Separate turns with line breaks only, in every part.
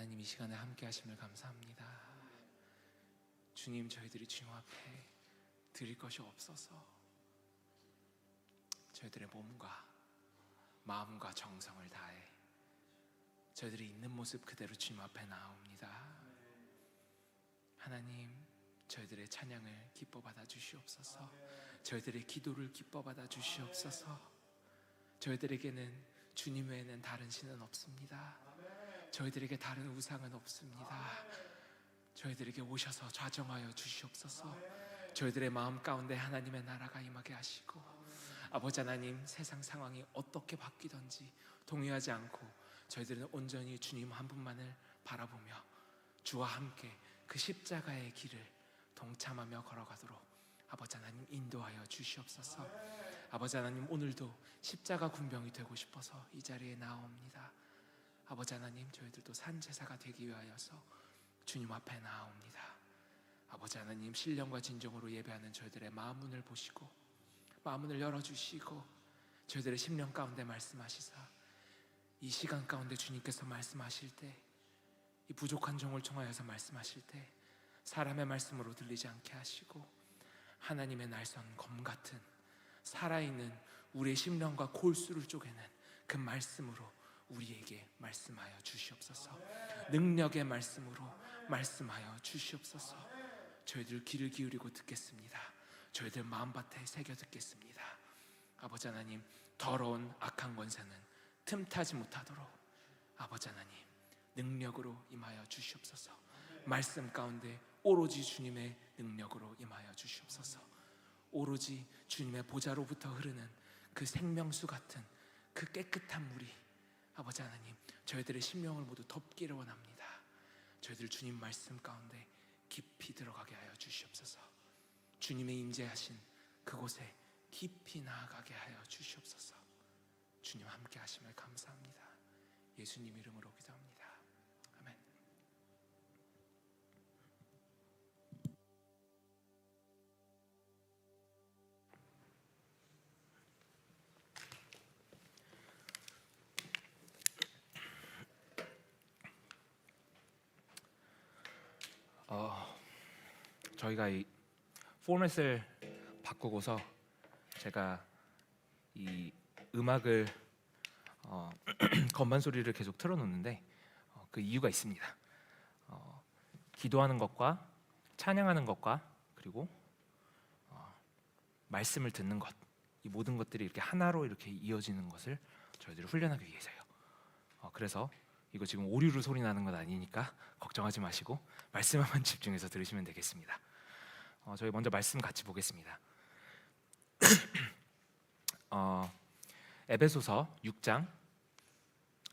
하나님 이 시간에 함께 하심을 감사합니다. 주님, 저희들이 주님 앞에 드릴 것이 없어서 저희들의 몸과 마음과 정성을 다해 저희들이 있는 모습 그대로 주님 앞에 나옵니다. 하나님, 저희들의 찬양을 기뻐 받아 주시옵소서. 저희들의 기도를 기뻐 받아 주시옵소서. 저희들에게는 주님 외에는 다른 신은 없습니다. 저희들에게 다른 우상은 없습니다. 저희들에게 오셔서 좌정하여 주시옵소서. 저희들의 마음 가운데 하나님의 나라가 임하게 하시고, 아버지 하나님, 세상 상황이 어떻게 바뀌든지 동요하지 않고 저희들은 온전히 주님 한 분만을 바라보며 주와 함께 그 십자가의 길을 동참하며 걸어가도록 아버지 하나님 인도하여 주시옵소서. 아버지 하나님, 오늘도 십자가 군병이 되고 싶어서 이 자리에 나옵니다. 아버지 하나님, 저희들도 산제사가 되기 위하여서 주님 앞에 나옵니다. 아버지 하나님, 신령과 진정으로 예배하는 저희들의 마음문을 보시고 마음문을 열어주시고 저희들의 심령 가운데 말씀하시사 이 시간 가운데 주님께서 말씀하실 때, 이 부족한 종을 통하여서 말씀하실 때 사람의 말씀으로 들리지 않게 하시고 하나님의 날선 검 같은 살아있는 우리의 심령과 골수를 쪼개는 그 말씀으로 우리에게 말씀하여 주시옵소서. 능력의 말씀으로 말씀하여 주시옵소서. 저희들 귀를 기울이고 듣겠습니다. 저희들 마음밭에 새겨 듣겠습니다. 아버지 하나님, 더러운 악한 권세는 틈타지 못하도록 아버지 하나님 능력으로 임하여 주시옵소서. 말씀 가운데 오로지 주님의 능력으로 임하여 주시옵소서. 오로지 주님의 보좌로부터 흐르는 그 생명수 같은 그 깨끗한 물이 아버지 하나님 저희들의 심령을 모두 덮기를 원합니다. 저희들 주님 말씀 가운데 깊이 들어가게 하여 주시옵소서. 주님의 임재하신 그곳에 깊이 나아가게 하여 주시옵소서. 주님 함께 하심을 감사합니다. 예수님 이름으로 기도합니다. 아멘. 저희가 이 포맷을 바꾸고서 제가 이 음악을 건반 소리를 계속 틀어놓는데 그 이유가 있습니다. 기도하는 것과 찬양하는 것과 그리고 말씀을 듣는 것, 이 모든 것들이 이렇게 하나로 이렇게 이어지는 것을 저희들이 훈련하기 위해서요. 그래서 이거 지금 오류로 소리 나는 건 아니니까 걱정하지 마시고 말씀에만 집중해서 들으시면 되겠습니다. 저희 먼저 말씀 같이 보겠습니다. 에베소서 6장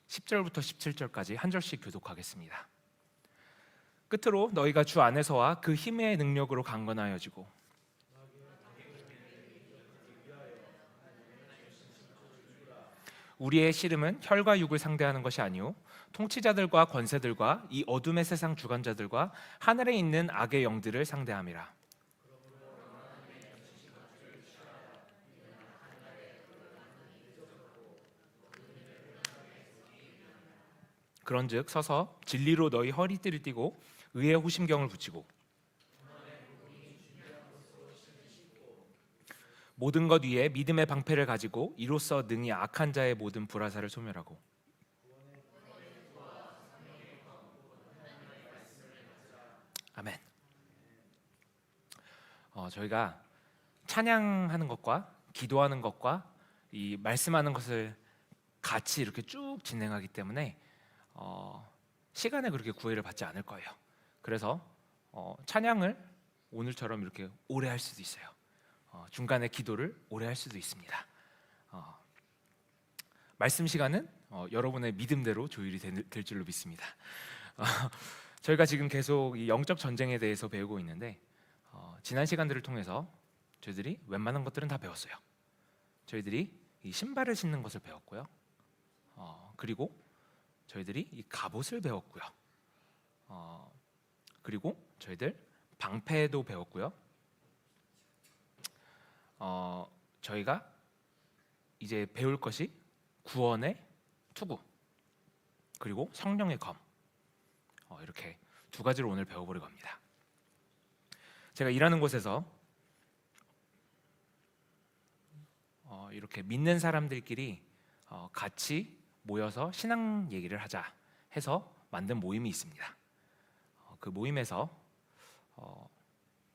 10절부터 17절까지 한 절씩 교독하겠습니다. 끝으로 너희가 주 안에서와 그 힘의 능력으로 강건하여지고 우리의 씨름은 혈과 육을 상대하는 것이 아니오 통치자들과 권세들과 이 어둠의 세상 주관자들과 하늘에 있는 악의 영들을 상대함이라. 그런즉 서서 진리로 너희 허리띠를 띠고 의의 호심경을 붙이고 모든 것 위에 믿음의 방패를 가지고 이로써 능히 악한 자의 모든 불화살을 소멸하고 아멘. 저희가 찬양하는 것과 기도하는 것과 이 말씀하는 것을 같이 이렇게 쭉 진행하기 때문에 시간에 그렇게 구애를 받지 않을 거예요. 그래서 찬양을 오늘처럼 이렇게 오래 할 수도 있어요. 중간에 기도를 오래 할 수도 있습니다. 말씀 시간은 여러분의 믿음대로 조율이 될 줄로 믿습니다. 저희가 지금 계속 이 영적 전쟁에 대해서 배우고 있는데 지난 시간들을 통해서 저희들이 웬만한 것들은 다 배웠어요. 저희들이 이 신발을 신는 것을 배웠고요. 그리고 저희들이 이 갑옷을 배웠고요. 그리고 저희들 방패도 배웠고요. 저희가 이제 배울 것이 구원의 투구 그리고 성령의 검,
이렇게 두 가지를 오늘 배워보려고 합니다. 제가 일하는 곳에서 이렇게 믿는 사람들끼리 같이 모여서 신앙 얘기를 하자 해서 만든 모임이 있습니다. 그 모임에서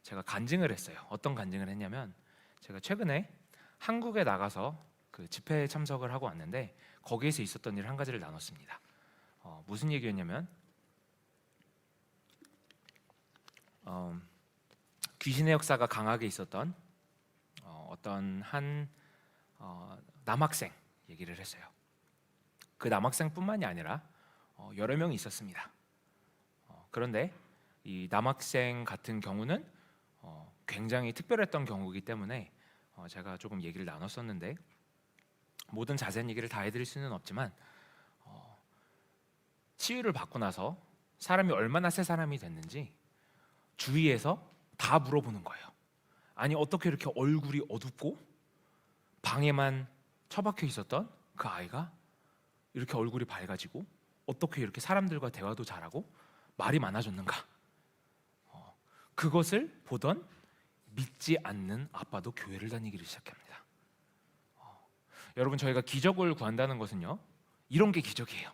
제가 간증을 했어요. 어떤 간증을 했냐면, 제가 최근에 한국에 나가서 그 집회에 참석을 하고 왔는데 거기에서 있었던 일 한 가지를 나눴습니다. 무슨 얘기였냐면, 귀신의 역사가 강하게 있었던 어떤 한 남학생 얘기를 했어요. 그 남학생뿐만이 아니라 여러 명이 있었습니다. 그런데 이 남학생 같은 경우는 굉장히 특별했던 경우이기 때문에 제가 조금 얘기를 나눴었는데, 모든 자세한 얘기를 다 해드릴 수는 없지만 치유를 받고 나서 사람이 얼마나 새 사람이 됐는지 주위에서 다 물어보는 거예요. 아니, 어떻게 이렇게 얼굴이 어둡고 방에만 처박혀 있었던 그 아이가 이렇게 얼굴이 밝아지고 어떻게 이렇게 사람들과 대화도 잘하고 말이 많아졌는가? 그것을 보던 믿지 않는 아빠도 교회를 다니기를 시작합니다. 여러분, 저희가 기적을 구한다는 것은요, 이런 게 기적이에요.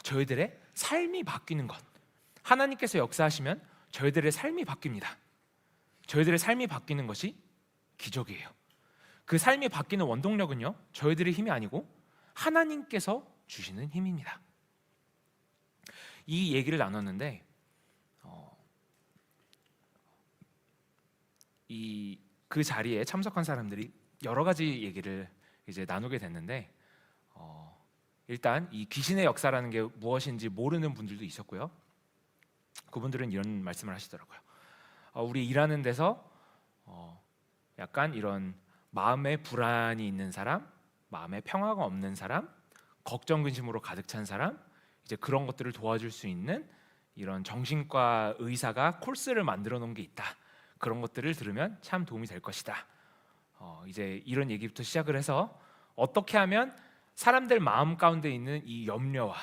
저희들의 삶이 바뀌는 것. 하나님께서 역사하시면 저희들의 삶이 바뀝니다. 저희들의 삶이 바뀌는 것이 기적이에요. 그 삶이 바뀌는 원동력은요, 저희들의 힘이 아니고 하나님께서 주시는 힘입니다. 이 얘기를 나눴는데 그 자리에 참석한 사람들이 여러 가지 얘기를 이제 나누게 됐는데, 일단 이 귀신의 역사라는 게 무엇인지 모르는 분들도 있었고요. 그분들은 이런 말씀을 하시더라고요. 우리 일하는 데서 약간 이런 마음에 불안이 있는 사람, 마음에 평화가 없는 사람, 걱정 근심으로 가득 찬 사람, 이제 그런 것들을 도와줄 수 있는 이런 정신과 의사가 코스를 만들어 놓은 게 있다. 그런 것들을 들으면 참 도움이 될 것이다. 이제 이런 얘기부터 시작을 해서 어떻게 하면 사람들 마음 가운데 있는 이 염려와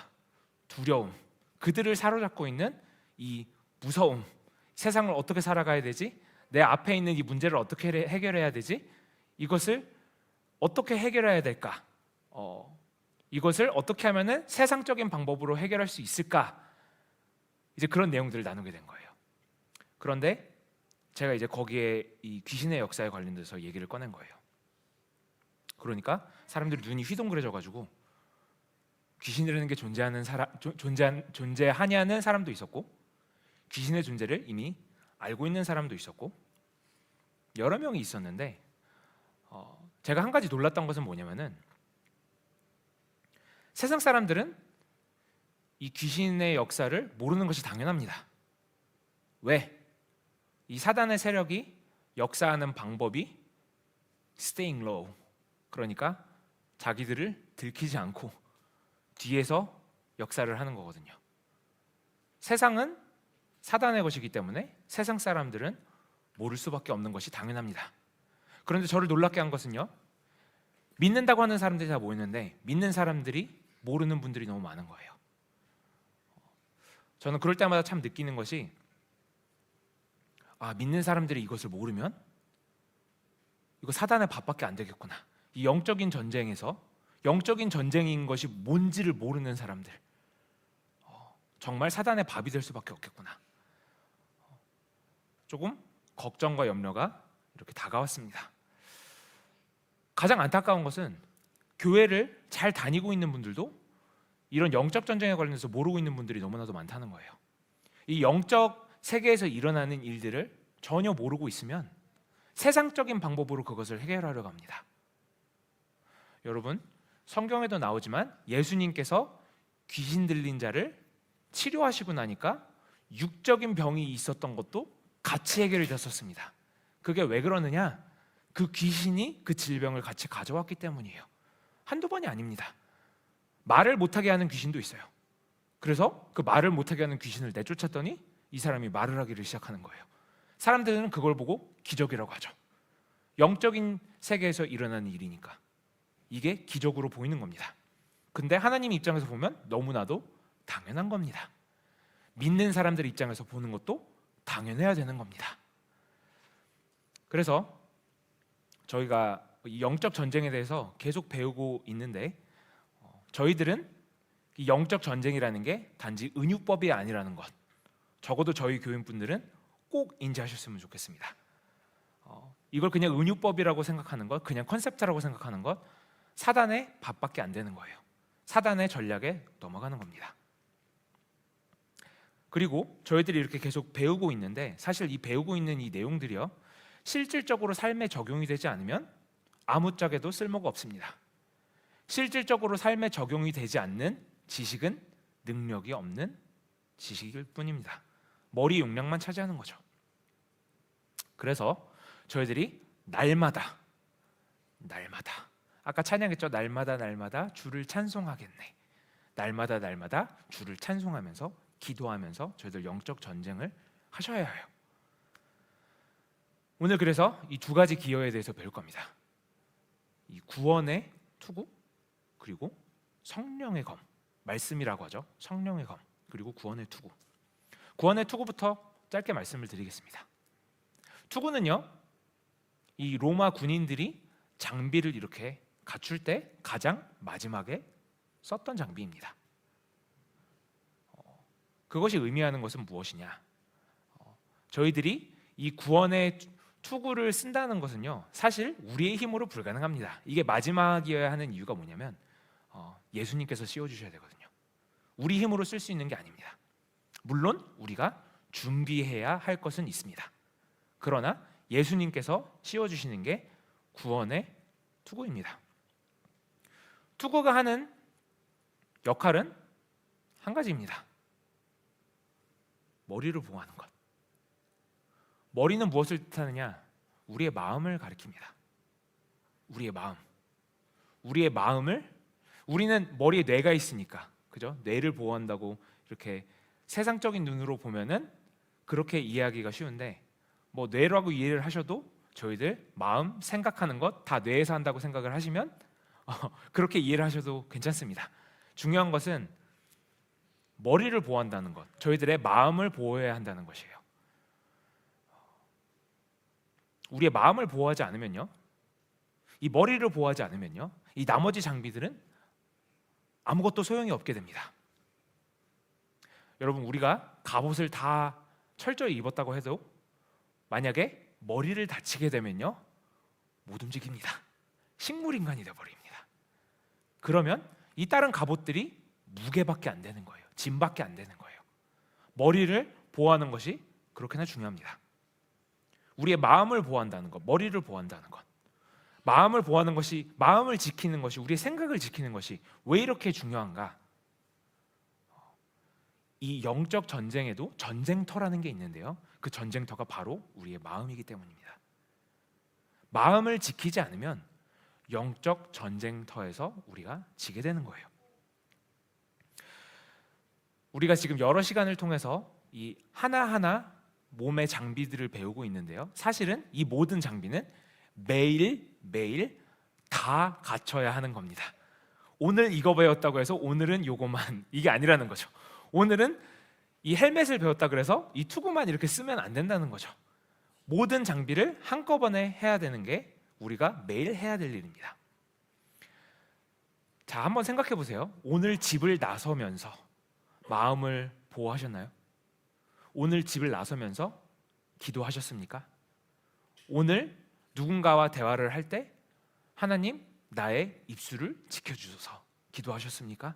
두려움, 그들을 사로잡고 있는 이 무서움, 세상을 어떻게 살아가야 되지? 내 앞에 있는 이 문제를 어떻게 해결해야 되지? 이것을 어떻게 해결해야 될까? 이것을 어떻게 하면은 세상적인 방법으로 해결할 수 있을까? 이제 그런 내용들을 나누게 된 거예요. 그런데 제가 이제 거기에 이 귀신의 역사에 관련돼서 얘기를 꺼낸 거예요. 그러니까 사람들이 눈이 휘둥그레져가지고 귀신이라는 게 존재하냐는 사람도 있었고, 귀신의 존재를 이미 알고 있는 사람도 있었고, 여러 명이 있었는데, 제가 한 가지 놀랐던 것은 뭐냐면은, 세상 사람들은 이 귀신의 역사를 모르는 것이 당연합니다. 왜? 이 사단의 세력이 역사하는 방법이 staying low, 그러니까 자기들을 들키지 않고 뒤에서 역사를 하는 거거든요. 세상은 사단의 것이기 때문에 세상 사람들은 모를 수밖에 없는 것이 당연합니다. 그런데 저를 놀랍게 한 것은요, 믿는다고 하는 사람들이 다 모였는데 믿는 사람들이 모르는 분들이 너무 많은 거예요. 저는 그럴 때마다 참 느끼는 것이, 믿는 사람들이 이것을 모르면 이거 사단의 밥밖에 안 되겠구나. 이 영적인 전쟁에서 영적인 전쟁인 것이 뭔지를 모르는 사람들, 정말 사단의 밥이 될 수밖에 없겠구나. 조금 걱정과 염려가 이렇게 다가왔습니다. 가장 안타까운 것은 교회를 잘 다니고 있는 분들도 이런 영적 전쟁에 관련해서 모르고 있는 분들이 너무나도 많다는 거예요. 이 영적 세계에서 일어나는 일들을 전혀 모르고 있으면 세상적인 방법으로 그것을 해결하려고 합니다. 여러분, 성경에도 나오지만 예수님께서 귀신 들린 자를 치료하시고 나니까 육적인 병이 있었던 것도 같이 해결이 됐었습니다. 그게 왜 그러느냐? 그 귀신이 그 질병을 같이 가져왔기 때문이에요. 한두 번이 아닙니다. 말을 못하게 하는 귀신도 있어요. 그래서 그 말을 못하게 하는 귀신을 내쫓았더니 이 사람이 말을 하기를 시작하는 거예요. 사람들은 그걸 보고 기적이라고 하죠. 영적인 세계에서 일어나는 일이니까 이게 기적으로 보이는 겁니다. 근데 하나님 입장에서 보면 너무나도 당연한 겁니다. 믿는 사람들 입장에서 보는 것도 당연해야 되는 겁니다. 그래서 저희가 이 영적 전쟁에 대해서 계속 배우고 있는데 저희들은 이 영적 전쟁이라는 게 단지 은유법이 아니라는 것, 적어도 저희 교인분들은 꼭 인지하셨으면 좋겠습니다. 이걸 그냥 은유법이라고 생각하는 것, 그냥 컨셉트라고 생각하는 것, 사단의 밥밖에 안 되는 거예요. 사단의 전략에 넘어가는 겁니다. 그리고 저희들이 이렇게 계속 배우고 있는데 사실 이 배우고 있는 이 내용들이요, 실질적으로 삶에 적용이 되지 않으면 아무짝에도 쓸모가 없습니다. 실질적으로 삶에 적용이 되지 않는 지식은 능력이 없는 지식일 뿐입니다. 머리 용량만 차지하는 거죠. 그래서 저희들이 날마다 아까 찬양했죠. 날마다 주를 찬송하겠네. 날마다 주를 찬송하면서 기도하면서 저희들 영적 전쟁을 하셔야 해요. 오늘 그래서 이 두 가지 기여에 대해서 배울 겁니다. 이 구원의 투구 그리고 성령의 검, 말씀이라고 하죠. 성령의 검 그리고 구원의 투구. 구원의 투구부터 짧게 말씀을 드리겠습니다. 투구는요, 이 로마 군인들이 장비를 이렇게 갖출 때 가장 마지막에 썼던 장비입니다. 그것이 의미하는 것은 무엇이냐? 저희들이 이 구원의 투구를 쓴다는 것은요, 사실 우리의 힘으로 불가능합니다. 이게 마지막이어야 하는 이유가 뭐냐면 예수님께서 씌워주셔야 되거든요. 우리 힘으로 쓸 수 있는 게 아닙니다. 물론 우리가 준비해야 할 것은 있습니다. 그러나 예수님께서 씌워주시는 게 구원의 투구입니다. 투구가 하는 역할은 한 가지입니다. 머리를 보호하는 것. 머리는 무엇을 뜻하느냐? 우리의 마음을 가리킵니다. 우리의 마음. 우리의 마음을, 우리는 머리에 뇌가 있으니까, 그죠? 뇌를 보호한다고 이렇게 세상적인 눈으로 보면은 그렇게 이해하기가 쉬운데, 뭐 뇌라고 이해를 하셔도 저희들 마음, 생각하는 것 다 뇌에서 한다고 생각을 하시면 그렇게 이해를 하셔도 괜찮습니다. 중요한 것은 머리를 보호한다는 것, 저희들의 마음을 보호해야 한다는 것이에요. 우리의 마음을 보호하지 않으면요, 이 머리를 보호하지 않으면요, 이 나머지 장비들은 아무것도 소용이 없게 됩니다. 여러분, 우리가 갑옷을 다 철저히 입었다고 해도 만약에 머리를 다치게 되면요, 못 움직입니다. 식물인간이 되어버립니다. 그러면 이 다른 갑옷들이 무게밖에 안 되는 거예요. 짐밖에 안 되는 거예요. 머리를 보호하는 것이 그렇게나 중요합니다. 우리의 마음을 보호한다는 것, 머리를 보호한다는 것, 마음을 보호하는 것이, 마음을 지키는 것이, 우리의 생각을 지키는 것이 왜 이렇게 중요한가? 이 영적 전쟁에도 전쟁터라는 게 있는데요, 그 전쟁터가 바로 우리의 마음이기 때문입니다. 마음을 지키지 않으면 영적 전쟁터에서 우리가 지게 되는 거예요. 우리가 지금 여러 시간을 통해서 이 하나하나 몸의 장비들을 배우고 있는데요, 사실은 이 모든 장비는 매일 다 갖춰야 하는 겁니다. 오늘 이거 배웠다고 해서 오늘은 요거만, 이게 아니라는 거죠. 오늘은 이 헬멧을 배웠다 그래서 이 투구만 이렇게 쓰면 안 된다는 거죠. 모든 장비를 한꺼번에 해야 되는 게 우리가 매일 해야 될 일입니다. 자, 한번 생각해 보세요. 오늘 집을 나서면서 마음을 보호하셨나요? 오늘 집을 나서면서 기도하셨습니까? 오늘 누군가와 대화를 할 때 하나님, 나의 입술을 지켜주소서 기도하셨습니까?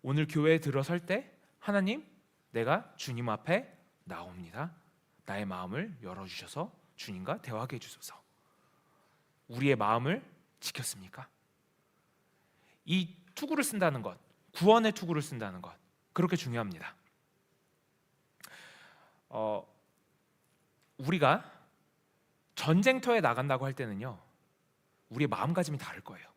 오늘 교회에 들어설 때 하나님, 내가 주님 앞에 나옵니다. 나의 마음을 열어주셔서 주님과 대화하게 해주소서. 우리의 마음을 지켰습니까? 이 투구를 쓴다는 것, 구원의 투구를 쓴다는 것, 그렇게 중요합니다. 우리가 전쟁터에 나간다고 할 때는요, 우리의 마음가짐이 다를 거예요.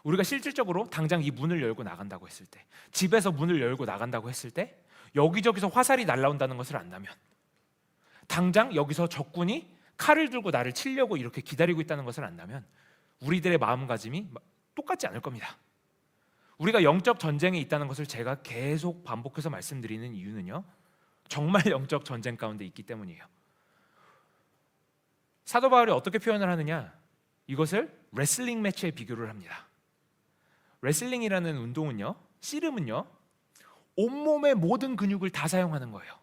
우리가 실질적으로 당장 이 문을 열고 나간다고 했을 때, 집에서 문을 열고 나간다고 했을 때 여기저기서 화살이 날아온다는 것을 안다면, 당장 여기서 적군이 칼을 들고 나를 치려고 이렇게 기다리고 있다는 것을 안다면 우리들의 마음가짐이 똑같지 않을 겁니다. 우리가 영적 전쟁에 있다는 것을 제가 계속 반복해서 말씀드리는 이유는요, 정말 영적 전쟁 가운데 있기 때문이에요. 사도 바울이 어떻게 표현을 하느냐, 이것을 레슬링 매치에 비교를 합니다. 레슬링이라는 운동은요, 씨름은요, 온몸의 모든 근육을 다 사용하는 거예요.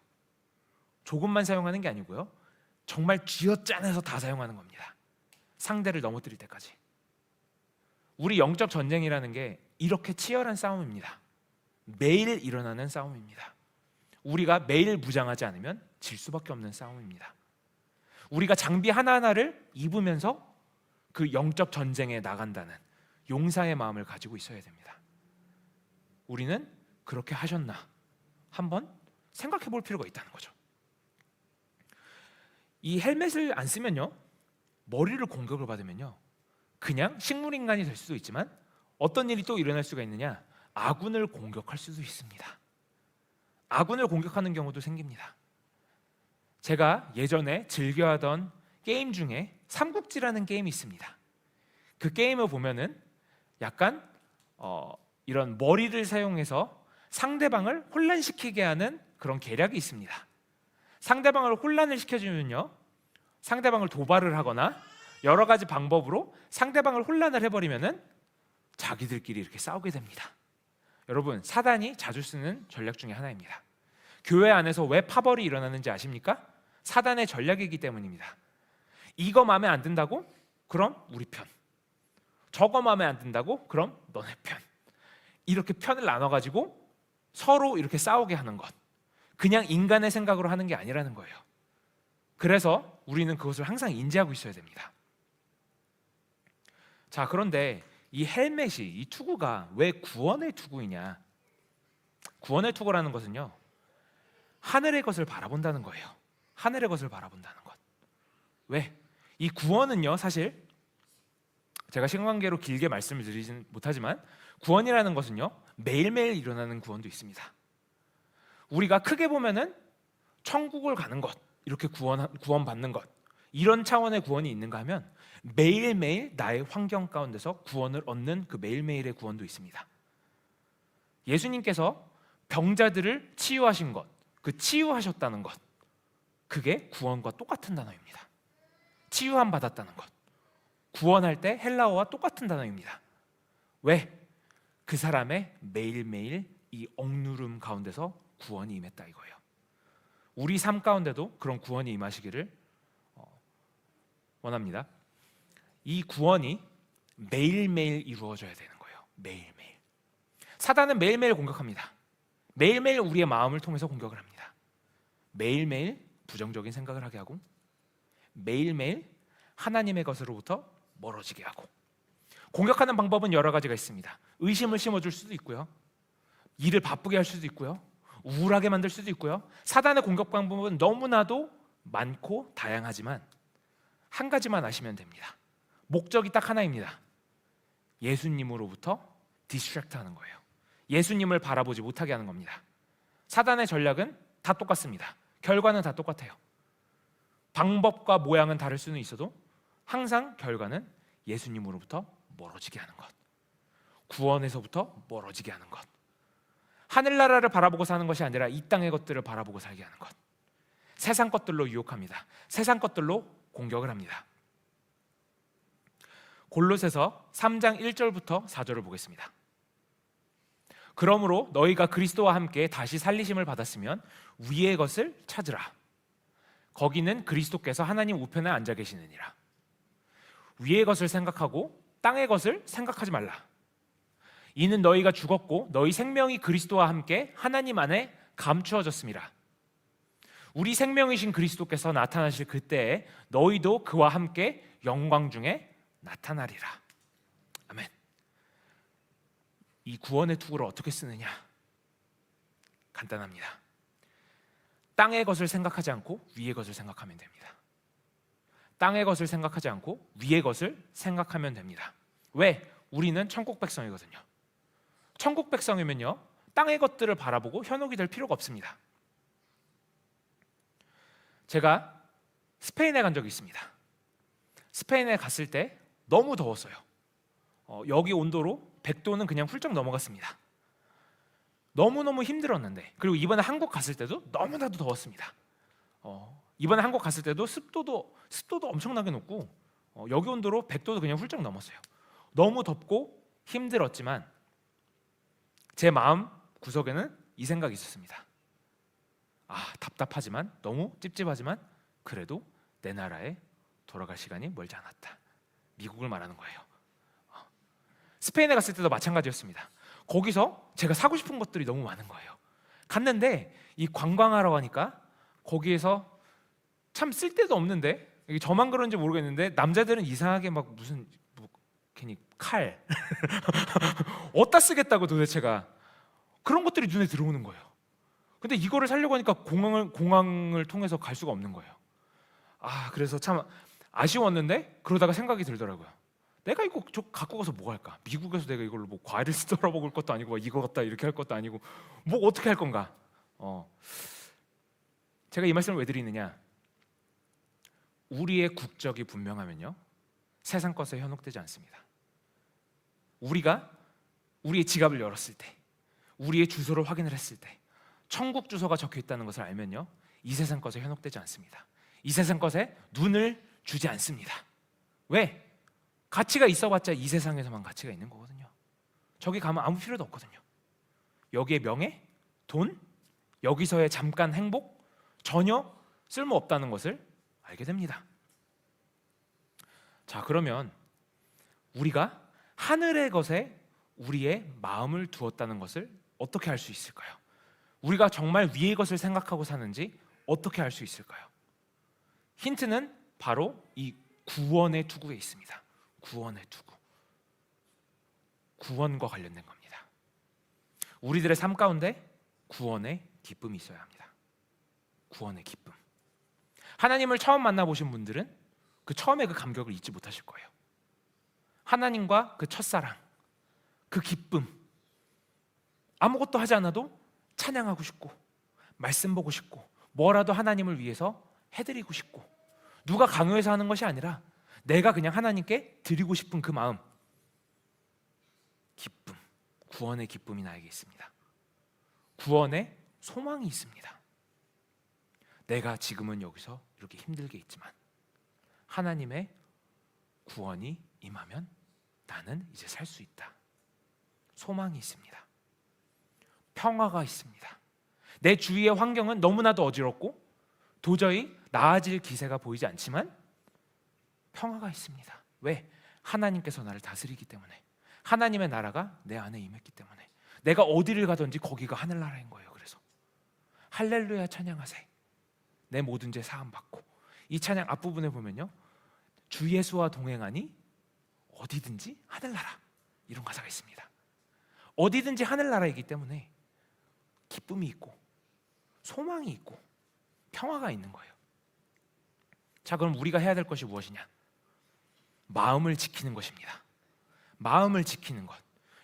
조금만 사용하는 게 아니고요, 정말 쥐어짜내서 다 사용하는 겁니다. 상대를 넘어뜨릴 때까지. 우리 영적 전쟁이라는 게 이렇게 치열한 싸움입니다. 매일 일어나는 싸움입니다. 우리가 매일 무장하지 않으면 질 수밖에 없는 싸움입니다. 우리가 장비 하나하나를 입으면서 그 영적 전쟁에 나간다는 용사의 마음을 가지고 있어야 됩니다. 우리는 그렇게 하셨나 한번 생각해 볼 필요가 있다는 거죠. 이 헬멧을 안 쓰면요, 머리를 공격을 받으면요, 그냥 식물인간이 될 수도 있지만 어떤 일이 또 일어날 수가 있느냐, 아군을 공격할 수도 있습니다. 아군을 공격하는 경우도 생깁니다. 제가 예전에 즐겨하던 게임 중에 삼국지라는 게임이 있습니다. 그 게임을 보면은 약간 이런 머리를 사용해서 상대방을 혼란시키게 하는 그런 계략이 있습니다. 상대방을 혼란을 시켜주면요, 상대방을 도발을 하거나 여러 가지 방법으로 상대방을 혼란을 해버리면은 자기들끼리 이렇게 싸우게 됩니다. 여러분, 사단이 자주 쓰는 전략 중에 하나입니다. 교회 안에서 왜 파벌이 일어나는지 아십니까? 사단의 전략이기 때문입니다. 이거 마음에 안 든다고? 그럼 우리 편. 저거 마음에 안 든다고? 그럼 너네 편. 이렇게 편을 나눠가지고 서로 이렇게 싸우게 하는 것, 그냥 인간의 생각으로 하는 게 아니라는 거예요. 그래서 우리는 그것을 항상 인지하고 있어야 됩니다. 자, 그런데 이 헬멧이, 이 투구가 왜 구원의 투구이냐? 구원의 투구라는 것은요, 하늘의 것을 바라본다는 거예요. 하늘의 것을 바라본다는 것. 왜? 이 구원은요, 사실 제가 시간관계로 길게 말씀을 드리진 못하지만 구원이라는 것은요, 매일매일 일어나는 구원도 있습니다. 우리가 크게 보면은 천국을 가는 것, 이렇게 구원받는 것, 이런 차원의 구원이 있는가 하면 매일매일 나의 환경 가운데서 구원을 얻는 그 매일매일의 구원도 있습니다. 예수님께서 병자들을 치유하신 것, 그 치유하셨다는 것, 그게 구원과 똑같은 단어입니다. 치유함 받았다는 것, 구원할 때 헬라어와 똑같은 단어입니다. 왜? 그 사람의 매일매일 이 억누름 가운데서 구원이 임했다 이거예요. 우리 삶 가운데도 그런 구원이 임하시기를 원합니다. 이 구원이 매일매일 이루어져야 되는 거예요. 매일매일. 사단은 매일매일 공격합니다. 매일매일 우리의 마음을 통해서 공격을 합니다. 매일매일 부정적인 생각을 하게 하고, 매일매일 하나님의 것으로부터 멀어지게 하고. 공격하는 방법은 여러 가지가 있습니다. 의심을 심어줄 수도 있고요, 일을 바쁘게 할 수도 있고요, 우울하게 만들 수도 있고요. 사단의 공격 방법은 너무나도 많고 다양하지만 한 가지만 아시면 됩니다. 목적이 딱 하나입니다. 예수님으로부터 디스트랙트하는 거예요. 예수님을 바라보지 못하게 하는 겁니다. 사단의 전략은 다 똑같습니다. 결과는 다 똑같아요. 방법과 모양은 다를 수는 있어도 항상 결과는 예수님으로부터 멀어지게 하는 것, 구원에서부터 멀어지게 하는 것, 하늘나라를 바라보고 사는 것이 아니라 이 땅의 것들을 바라보고 살게 하는 것, 세상 것들로 유혹합니다. 세상 것들로 공격을 합니다. 골로새서 3장 1절부터 4절을 보겠습니다. 그러므로 너희가 그리스도와 함께 다시 살리심을 받았으면 위의 것을 찾으라. 거기는 그리스도께서 하나님 우편에 앉아 계시느니라. 위의 것을 생각하고 땅의 것을 생각하지 말라. 이는 너희가 죽었고 너희 생명이 그리스도와 함께 하나님 안에 감추어졌음이라. 우리 생명이신 그리스도께서 나타나실 그때에 너희도 그와 함께 영광 중에 나타나리라. 아멘. 이 구원의 투구를 어떻게 쓰느냐? 간단합니다. 땅의 것을 생각하지 않고 위의 것을 생각하면 됩니다. 땅의 것을 생각하지 않고 위의 것을 생각하면 됩니다. 왜? 우리는 천국 백성이거든요. 천국 백성이면요, 땅의 것들을 바라보고 현혹이 될 필요가 없습니다. 제가 스페인에 간 적이 있습니다. 스페인에 갔을 때 너무 더웠어요. 여기 온도로 100도는 그냥 훌쩍 넘어갔습니다. 너무너무 힘들었는데, 그리고 이번에 한국 갔을 때도 너무나도 더웠습니다. 이번에 한국 갔을 때도 습도도 엄청나게 높고 여기 온도로 100도도 그냥 훌쩍 넘었어요. 너무 덥고 힘들었지만 제 마음 구석에는 이 생각이 있었습니다. 답답하지만, 너무 찝찝하지만 그래도 내 나라에 돌아갈 시간이 멀지 않았다. 미국을 말하는 거예요. 스페인에 갔을 때도 마찬가지였습니다. 거기서 제가 사고 싶은 것들이 너무 많은 거예요. 갔는데 이 관광하러 가니까 거기에서 참 쓸데도 없는데, 이게 저만 그런지 모르겠는데 남자들은 이상하게 막 무슨 괜히 칼 어디다 쓰겠다고 도대체가 그런 것들이 눈에 들어오는 거예요. 근데 이거를 사려고 하니까 공항을 통해서 갈 수가 없는 거예요. 그래서 참 아쉬웠는데, 그러다가 생각이 들더라고요. 내가 이거 갖고 가서 뭐 할까? 미국에서 내가 이걸로 뭐 과일을 썰어 먹을 것도 아니고 이거 갖다 이렇게 할 것도 아니고 뭐 어떻게 할 건가? 제가 이 말씀을 왜 드리느냐? 우리의 국적이 분명하면요, 세상 것에 현혹되지 않습니다. 우리가 우리의 지갑을 열었을 때, 우리의 주소를 확인을 했을 때 천국 주소가 적혀 있다는 것을 알면요, 이 세상 것에 현혹되지 않습니다. 이 세상 것에 눈을 주지 않습니다. 왜? 가치가 있어봤자 이 세상에서만 가치가 있는 거거든요. 저기 가면 아무 필요도 없거든요. 여기에 명예, 돈, 여기서의 잠깐 행복 전혀 쓸모없다는 것을 알게 됩니다. 자, 그러면 우리가 하늘의 것에 우리의 마음을 두었다는 것을 어떻게 알 수 있을까요? 우리가 정말 위의 것을 생각하고 사는지 어떻게 알 수 있을까요? 힌트는 바로 이 구원의 투구에 있습니다. 구원의 투구. 구원과 관련된 겁니다. 우리들의 삶 가운데 구원의 기쁨이 있어야 합니다. 구원의 기쁨. 하나님을 처음 만나보신 분들은 그 처음에 그 감격을 잊지 못하실 거예요. 하나님과 그 첫사랑, 그 기쁨, 아무것도 하지 않아도 찬양하고 싶고, 말씀 보고 싶고, 뭐라도 하나님을 위해서 해드리고 싶고, 누가 강요해서 하는 것이 아니라 내가 그냥 하나님께 드리고 싶은 그 마음, 기쁨, 구원의 기쁨이 나에게 있습니다. 구원의 소망이 있습니다. 내가 지금은 여기서 이렇게 힘들게 있지만 하나님의 구원이 임하면 나는 이제 살 수 있다. 소망이 있습니다. 평화가 있습니다. 내 주위의 환경은 너무나도 어지럽고 도저히 나아질 기세가 보이지 않지만 평화가 있습니다. 왜? 하나님께서 나를 다스리기 때문에, 하나님의 나라가 내 안에 임했기 때문에, 내가 어디를 가든지 거기가 하늘나라인 거예요. 그래서 할렐루야 찬양하세, 내 모든 죄 사함 받고. 이 찬양 앞부분에 보면요, 주 예수와 동행하니 어디든지 하늘나라, 이런 가사가 있습니다. 어디든지 하늘나라이기 때문에 기쁨이 있고 소망이 있고 평화가 있는 거예요. 자, 그럼 우리가 해야 될 것이 무엇이냐? 마음을 지키는 것입니다. 마음을 지키는 것.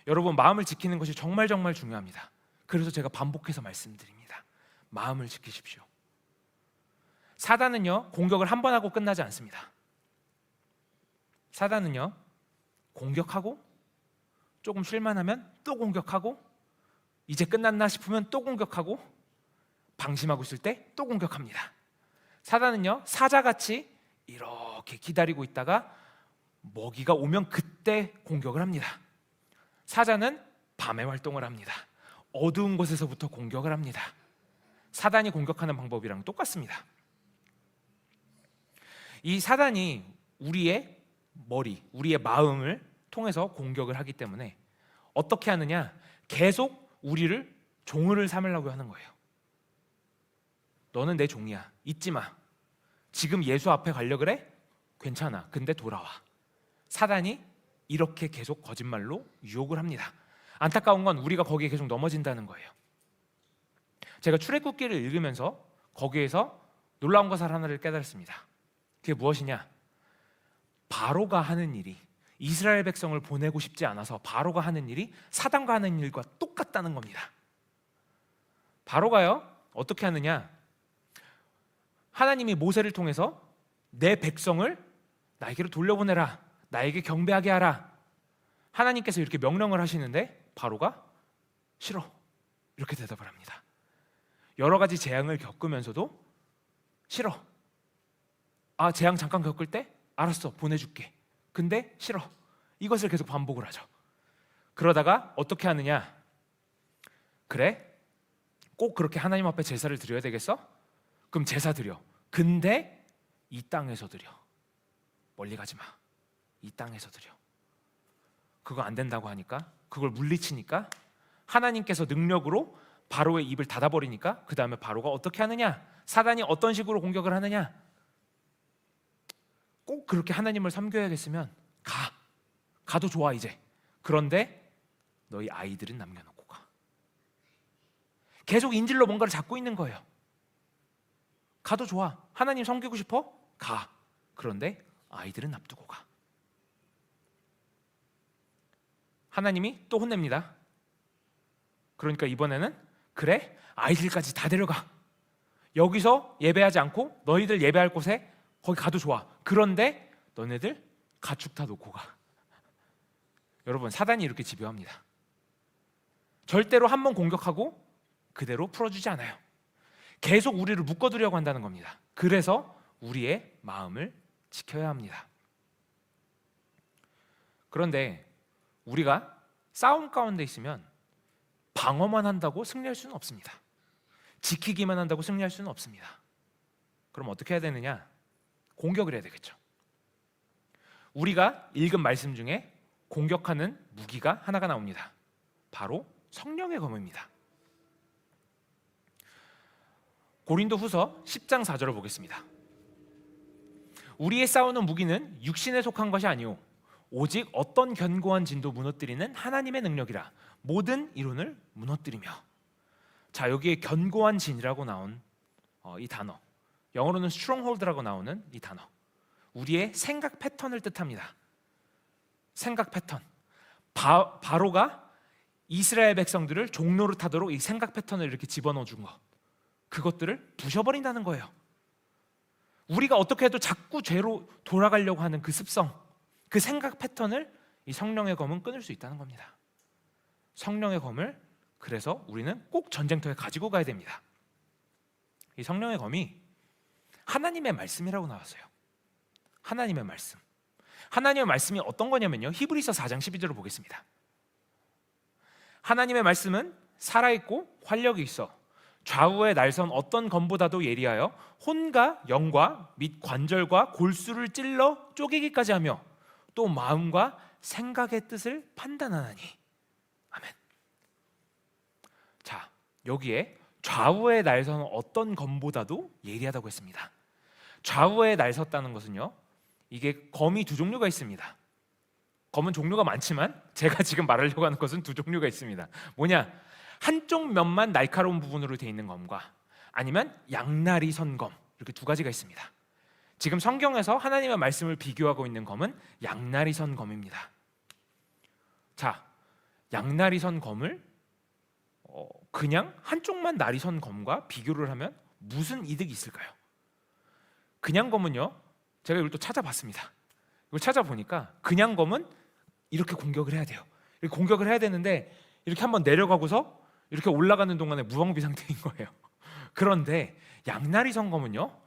여러분, 마음을 지키는 것이 정말 정말 중요합니다. 그래서 제가 반복해서 말씀드립니다. 마음을 지키십시오. 사단은요, 공격을 한 번 하고 끝나지 않습니다. 사단은요, 공격하고 조금 쉴만하면 또 공격하고, 이제 끝났나 싶으면 또 공격하고, 방심하고 있을 때 또 공격합니다. 사단은요, 사자같이 이렇게 기다리고 있다가 먹이가 오면 그때 공격을 합니다. 사자는 밤에 활동을 합니다. 어두운 곳에서부터 공격을 합니다. 사단이 공격하는 방법이랑 똑같습니다. 이 사단이 우리의 머리, 우리의 마음을 통해서 공격을 하기 때문에 어떻게 하느냐? 계속 우리를 종을 삼으려고 하는 거예요. 너는 내 종이야, 잊지 마. 지금 예수 앞에 가려고 그래? 괜찮아, 근데 돌아와. 사단이 이렇게 계속 거짓말로 유혹을 합니다. 안타까운 건 우리가 거기에 계속 넘어진다는 거예요. 제가 출애굽기를 읽으면서 거기에서 놀라운 것을 하나를 깨달았습니다. 그게 무엇이냐? 바로가 하는 일이, 이스라엘 백성을 보내고 싶지 않아서 바로가 하는 일이 사단과 하는 일과 똑같다는 겁니다. 바로가요, 어떻게 하느냐? 하나님이 모세를 통해서 내 백성을 나에게로 돌려보내라, 나에게 경배하게 하라. 하나님께서 이렇게 명령을 하시는데 바로가 싫어 이렇게 대답을 합니다. 여러 가지 재앙을 겪으면서도 싫어. 재앙 잠깐 겪을 때 알았어 보내줄게. 근데 싫어. 이것을 계속 반복을 하죠. 그러다가 어떻게 하느냐? 그래? 꼭 그렇게 하나님 앞에 제사를 드려야 되겠어? 그럼 제사 드려. 근데 이 땅에서 드려. 멀리 가지 마. 이 땅에서 드려. 그거 안 된다고 하니까, 그걸 물리치니까 하나님께서 능력으로 바로의 입을 닫아버리니까 그 다음에 바로가 어떻게 하느냐? 사단이 어떤 식으로 공격을 하느냐? 꼭 그렇게 하나님을 섬겨야겠으면 가도 좋아 이제. 그런데 너희 아이들은 남겨놓고 가. 계속 인질로 뭔가를 잡고 있는 거예요. 가도 좋아. 하나님 섬기고 싶어? 가. 그런데 아이들은 놔두고 가. 하나님이 또 혼냅니다. 그러니까 이번에는 그래? 아이들까지 다 데려가. 여기서 예배하지 않고 너희들 예배할 곳에 거기 가도 좋아. 그런데 너네들 가축 다 놓고 가. 여러분, 사단이 이렇게 집요합니다. 절대로 한 번 공격하고 그대로 풀어주지 않아요. 계속 우리를 묶어두려고 한다는 겁니다. 그래서 우리의 마음을 지켜야 합니다. 그런데 우리가 싸움 가운데 있으면 방어만 한다고 승리할 수는 없습니다. 지키기만 한다고 승리할 수는 없습니다. 그럼 어떻게 해야 되느냐? 공격을 해야 되겠죠. 우리가 읽은 말씀 중에 공격하는 무기가 하나가 나옵니다. 바로 성령의 검입니다. 고린도후서 10장 4절을 보겠습니다. 우리의 싸우는 무기는 육신에 속한 것이 아니오 오직 어떤 견고한 진도 무너뜨리는 하나님의 능력이라 모든 이론을 무너뜨리며. 자, 여기에 견고한 진이라고 나온 이 단어, 영어로는 stronghold라고 나오는 이 단어, 우리의 생각 패턴을 뜻합니다. 생각 패턴. 바로가 이스라엘 백성들을 종로를 타도록 이 생각 패턴을 이렇게 집어넣어 준 것, 그것들을 부셔버린다는 거예요. 우리가 어떻게 해도 자꾸 죄로 돌아가려고 하는 그 습성, 그 생각 패턴을 이 성령의 검은 끊을 수 있다는 겁니다. 성령의 검을 그래서 우리는 꼭 전쟁터에 가지고 가야 됩니다. 이 성령의 검이 하나님의 말씀이라고 나왔어요. 하나님의 말씀. 하나님의 말씀이 어떤 거냐면요, 히브리서 4장 12절을 보겠습니다. 하나님의 말씀은 살아있고 활력이 있어 좌우의 날선 어떤 검보다도 예리하여 혼과 영과 및 관절과 골수를 찔러 쪼개기까지 하며 또 마음과 생각의 뜻을 판단하나니. 아멘. 자, 여기에 좌우의 날선 어떤 검보다도 예리하다고 했습니다. 좌우에 날섰다는 것은요, 이게 검이 두 종류가 있습니다. 검은 종류가 많지만 제가 지금 말하려고 하는 것은 두 종류가 있습니다. 뭐냐? 한쪽 면만 날카로운 부분으로 되어 있는 검과 아니면 양날이 선 검, 이렇게 두 가지가 있습니다. 지금 성경에서 하나님의 말씀을 비교하고 있는 검은 양날이 선 검입니다. 자, 양날이 선 검을 그냥 한쪽만 날이 선 검과 비교를 하면 무슨 이득이 있을까요? 그냥 검은요, 제가 이걸 또 찾아봤습니다. 이걸 찾아보니까 그냥 검은 이렇게 공격을 해야 돼요. 이렇게 공격을 해야 되는데 이렇게 한번 내려가고서 이렇게 올라가는 동안에 무방비 상태인 거예요. 그런데 양날이 선 검은요,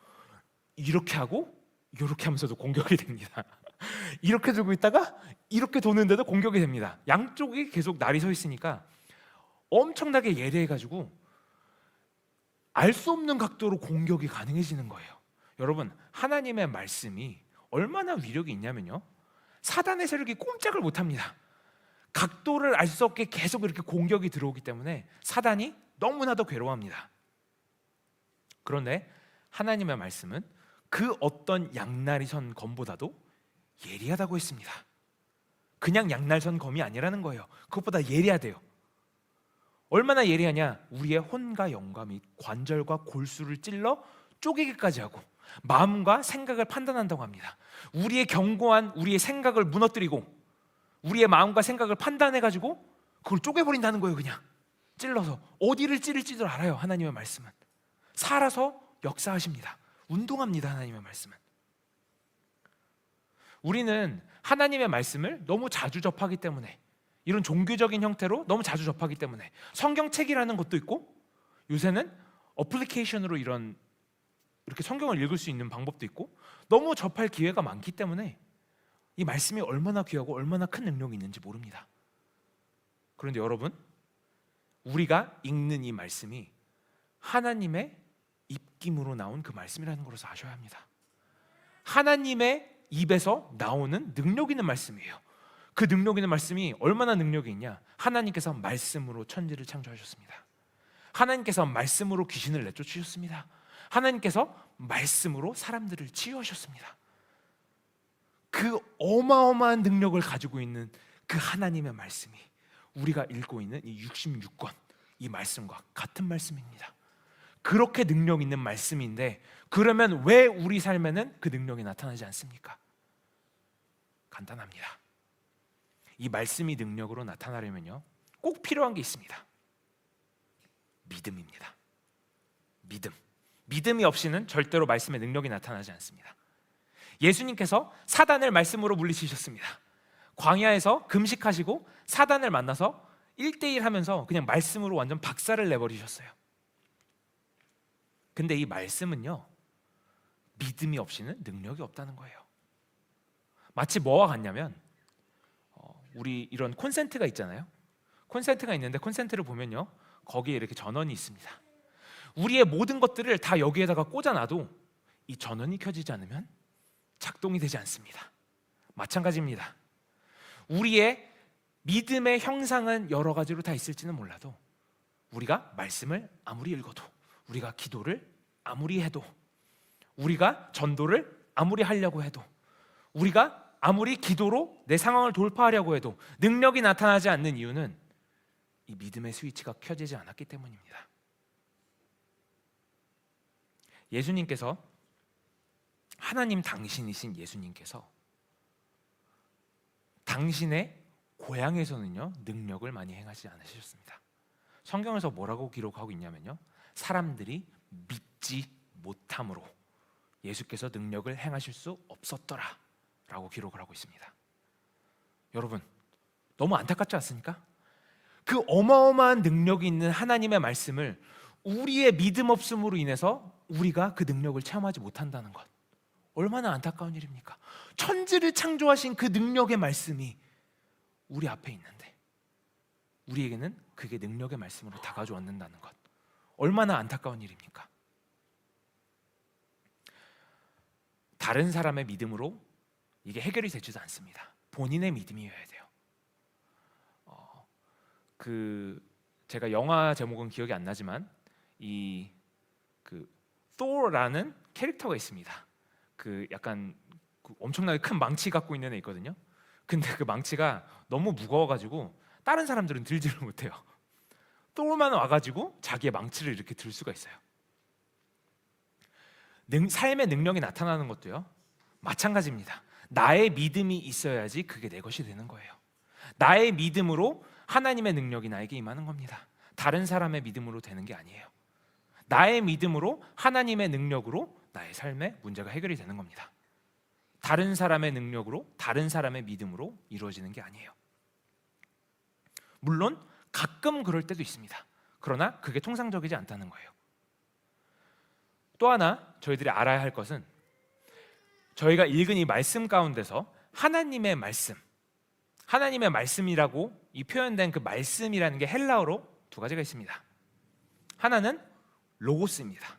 이렇게 하고 이렇게 하면서도 공격이 됩니다. 이렇게 들고 있다가 이렇게 도는데도 공격이 됩니다. 양쪽이 계속 날이 서 있으니까 엄청나게 예리해가지고 알 수 없는 각도로 공격이 가능해지는 거예요. 여러분, 하나님의 말씀이 얼마나 위력이 있냐면요, 사단의 세력이 꼼짝을 못합니다. 각도를 알 수 없게 계속 이렇게 공격이 들어오기 때문에 사단이 너무나도 괴로워합니다. 그런데 하나님의 말씀은 그 어떤 양날이 선 검보다도 예리하다고 했습니다. 그냥 양날 선 검이 아니라는 거예요. 그것보다 예리하대요. 얼마나 예리하냐? 우리의 혼과 영과 및 관절과 골수를 찔러 쪼개기까지 하고 마음과 생각을 판단한다고 합니다. 우리의 견고한 우리의 생각을 무너뜨리고 우리의 마음과 생각을 판단해가지고 그걸 쪼개버린다는 거예요. 그냥 찔러서 어디를 찌를지도 알아요. 하나님의 말씀은 살아서 역사하십니다. 운동합니다. 하나님의 말씀은. 우리는 하나님의 말씀을 너무 자주 접하기 때문에, 이런 종교적인 형태로 너무 자주 접하기 때문에, 성경책이라는 것도 있고 요새는 어플리케이션으로 이렇게 성경을 읽을 수 있는 방법도 있고 너무 접할 기회가 많기 때문에 이 말씀이 얼마나 귀하고 얼마나 큰 능력이 있는지 모릅니다. 그런데 여러분, 우리가 읽는 이 말씀이 하나님의 입김으로 나온 그 말씀이라는 것을 아셔야 합니다. 하나님의 입에서 나오는 능력 있는 말씀이에요. 그 능력 있는 말씀이 얼마나 능력이 있냐? 하나님께서 말씀으로 천지를 창조하셨습니다. 하나님께서 말씀으로 귀신을 내쫓으셨습니다. 하나님께서 말씀으로 사람들을 치유하셨습니다. 그 어마어마한 능력을 가지고 있는 그 하나님의 말씀이 우리가 읽고 있는 이 66권, 이 말씀과 같은 말씀입니다. 그렇게 능력 있는 말씀인데, 그러면 왜 우리 삶에는 그 능력이 나타나지 않습니까? 간단합니다. 이 말씀이 능력으로 나타나려면요, 꼭 필요한 게 있습니다. 믿음입니다. 믿음이 없이는 절대로 말씀의 능력이 나타나지 않습니다. 예수님께서 사단을 말씀으로 물리치셨습니다. 광야에서 금식하시고 사단을 만나서 1대1 하면서 그냥 말씀으로 완전 박살을 내버리셨어요. 근데 이 말씀은요, 믿음이 없이는 능력이 없다는 거예요. 마치 뭐와 같냐면, 우리 이런 콘센트가 있잖아요. 콘센트가 있는데 콘센트를 보면요, 거기에 이렇게 전원이 있습니다. 우리의 모든 것들을 다 여기에다가 꽂아놔도 이 전원이 켜지지 않으면 작동이 되지 않습니다. 마찬가지입니다. 우리의 믿음의 형상은 여러 가지로 다 있을지는 몰라도, 우리가 말씀을 아무리 읽어도, 우리가 기도를 아무리 해도, 우리가 전도를 아무리 하려고 해도, 우리가 아무리 기도로 내 상황을 돌파하려고 해도 능력이 나타나지 않는 이유는 이 믿음의 스위치가 켜지지 않았기 때문입니다. 예수님께서, 하나님 당신이신 예수님께서 당신의 고향에서는요, 능력을 많이 행하지 않으셨습니다. 성경에서 뭐라고 기록하고 있냐면요, 사람들이 믿지 못함으로 예수께서 능력을 행하실 수 없었더라 라고 기록을 하고 있습니다. 여러분, 너무 안타깝지 않습니까? 그 어마어마한 능력이 있는 하나님의 말씀을 우리의 믿음 없음으로 인해서 우리가 그 능력을 체험하지 못한다는 것, 얼마나 안타까운 일입니까? 천지를 창조하신 그 능력의 말씀이 우리 앞에 있는데 우리에게는 그게 능력의 말씀으로 다가오지 않는다는 것, 얼마나 안타까운 일입니까? 다른 사람의 믿음으로 이게 해결이 되지도 않습니다. 본인의 믿음이어야 돼요. 제가 영화 제목은 기억이 안 나지만 Thor라는 캐릭터가 있습니다. 약간 엄청나게 큰 망치 갖고 있는 애 있거든요. 근데 그 망치가 너무 무거워가지고 다른 사람들은 들지를 못해요. Thor만 와가지고 자기의 망치를 이렇게 들 수가 있어요. 삶의 능력이 나타나는 것도요, 마찬가지입니다. 나의 믿음이 있어야지 그게 내 것이 되는 거예요. 나의 믿음으로 하나님의 능력이 나에게 임하는 겁니다. 다른 사람의 믿음으로 되는 게 아니에요. 나의 믿음으로 하나님의 능력으로 나의 삶의 문제가 해결이 되는 겁니다. 다른 사람의 능력으로, 다른 사람의 믿음으로 이루어지는 게 아니에요. 물론 가끔 그럴 때도 있습니다. 그러나 그게 통상적이지 않다는 거예요. 또 하나 저희들이 알아야 할 것은, 저희가 읽은 이 말씀 가운데서 하나님의 말씀, 하나님의 말씀이라고 이 표현된 그 말씀이라는 게 헬라어로 두 가지가 있습니다. 하나는 로고스입니다.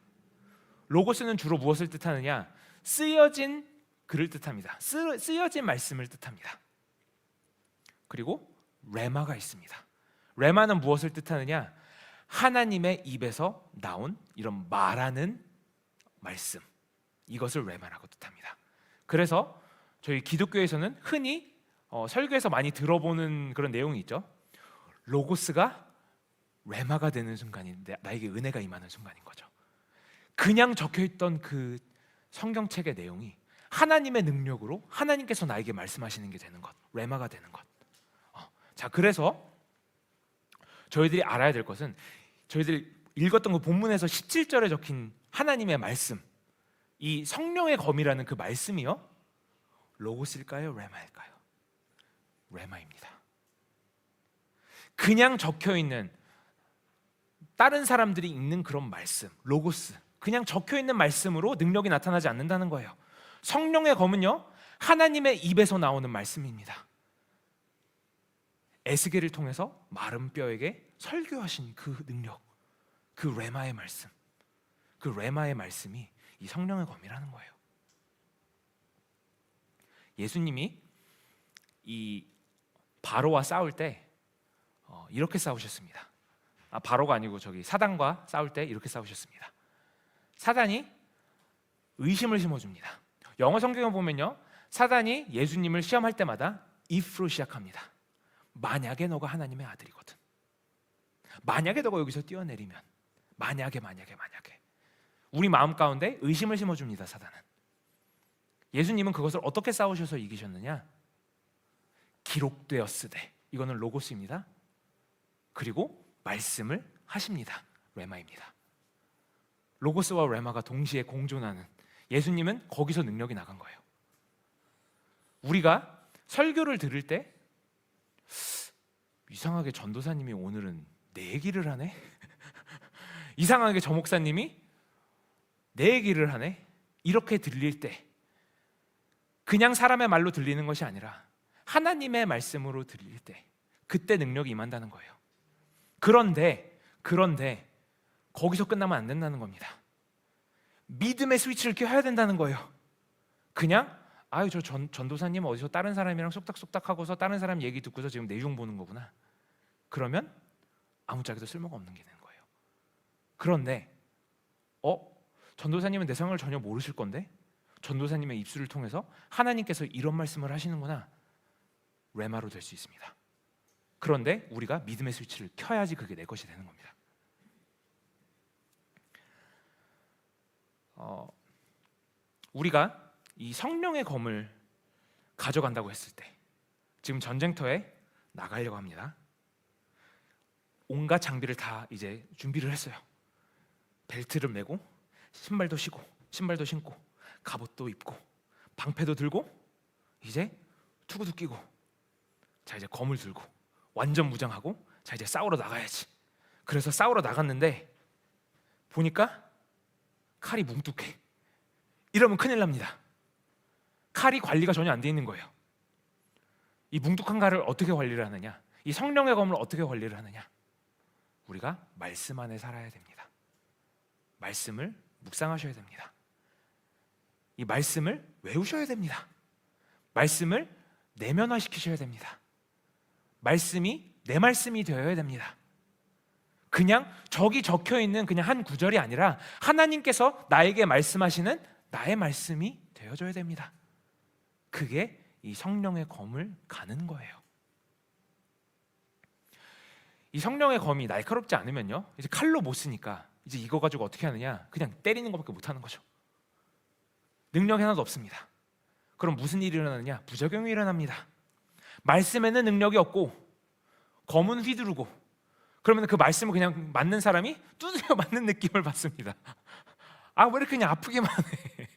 로고스는 주로 무엇을 뜻하느냐? 쓰여진 글을 뜻합니다. 쓰여진 말씀을 뜻합니다. 그리고 레마가 있습니다. 레마는 무엇을 뜻하느냐? 하나님의 입에서 나온 이런 말하는 말씀, 이것을 레마라고 뜻합니다. 그래서 저희 기독교에서는 흔히 설교에서 많이 들어보는 그런 내용이 있죠. 로고스가 레마가 되는 순간이 나에게 은혜가 임하는 순간인 거죠. 그냥 적혀있던 그 성경책의 내용이 하나님의 능력으로 하나님께서 나에게 말씀하시는 게 되는 것, 레마가 되는 것. 자, 그래서 저희들이 알아야 될 것은, 저희들이 읽었던 그 본문에서 17절에 적힌 하나님의 말씀, 이 성령의 검이라는 그 말씀이요, 로고스일까요? 레마일까요? 레마입니다. 그냥 적혀 있는 다른 사람들이 읽는 그런 말씀, 로고스, 그냥 적혀 있는 말씀으로 능력이 나타나지 않는다는 거예요. 성령의 검은요, 하나님의 입에서 나오는 말씀입니다. 에스겔을 통해서 마른 뼈에게 설교하신 그 능력, 그 레마의 말씀, 그 레마의 말씀이 이 성령의 검이라는 거예요. 예수님이 이 바로와 싸울 때 이렇게 싸우셨습니다. 바로가 아니고 사단과 싸울 때 이렇게 싸우셨습니다. 사단이 의심을 심어줍니다. 영어 성경에 보면요, 사단이 예수님을 시험할 때마다 if로 시작합니다. 만약에 너가 하나님의 아들이거든, 만약에 너가 여기서 뛰어내리면, 만약에 우리 마음 가운데 의심을 심어줍니다. 사단은. 예수님은 그것을 어떻게 싸우셔서 이기셨느냐? 기록되었으되, 이거는 로고스입니다. 그리고 말씀을 하십니다. 레마입니다. 로고스와 레마가 동시에 공존하는, 예수님은 거기서 능력이 나간 거예요. 우리가 설교를 들을 때 이상하게 전도사님이 오늘은 내 얘기를 하네? 이상하게 저 목사님이 내 얘기를 하네? 이렇게 들릴 때, 그냥 사람의 말로 들리는 것이 아니라 하나님의 말씀으로 들릴 때, 그때 능력이 임한다는 거예요. 그런데 거기서 끝나면 안 된다는 겁니다. 믿음의 스위치를 켜야 된다는 거예요. 그냥 저 전도사님 어디서 다른 사람이랑 쏙닥쏙닥 하고서 다른 사람 얘기 듣고서 지금 내용 보는 거구나. 그러면 아무짝에도 쓸모가 없는 게 되는 거예요. 그런데 전도사님은 내 상황을 전혀 모르실 건데 전도사님의 입술을 통해서 하나님께서 이런 말씀을 하시는구나, 레마로 될 수 있습니다. 그런데 우리가 믿음의 스위치를 켜야지 그게 내 것이 되는 겁니다. 우리가 이 성령의 검을 가져간다고 했을 때, 지금 전쟁터에 나가려고 합니다. 온갖 장비를 다 이제 준비를 했어요. 벨트를 메고 신발도 신고 갑옷도 입고 방패도 들고 이제 투구도 끼고, 자 이제 검을 들고 완전 무장하고, 자 이제 싸우러 나가야지. 그래서 싸우러 나갔는데 보니까 칼이 뭉툭해. 이러면 큰일 납니다. 칼이 관리가 전혀 안 돼 있는 거예요. 이 뭉툭한 칼을 어떻게 관리를 하느냐? 이 성령의 검을 어떻게 관리를 하느냐? 우리가 말씀 안에 살아야 됩니다. 말씀을 묵상하셔야 됩니다. 이 말씀을 외우셔야 됩니다. 말씀을 내면화시키셔야 됩니다. 말씀이 내 말씀이 되어야 됩니다. 그냥 저기 적혀있는 그냥 한 구절이 아니라 하나님께서 나에게 말씀하시는 나의 말씀이 되어져야 됩니다. 그게 이 성령의 검을 가는 거예요. 이 성령의 검이 날카롭지 않으면요, 이제 칼로 못 쓰니까 이제 이거 가지고 어떻게 하느냐? 그냥 때리는 것밖에 못 하는 거죠. 능력이 하나도 없습니다. 그럼 무슨 일이 일어나느냐? 부작용이 일어납니다. 말씀에는 능력이 없고 검은 휘두르고, 그러면 그 말씀을 그냥 맞는 사람이 두드려 맞는 느낌을 받습니다. 왜 이렇게 그냥 아프기만 해?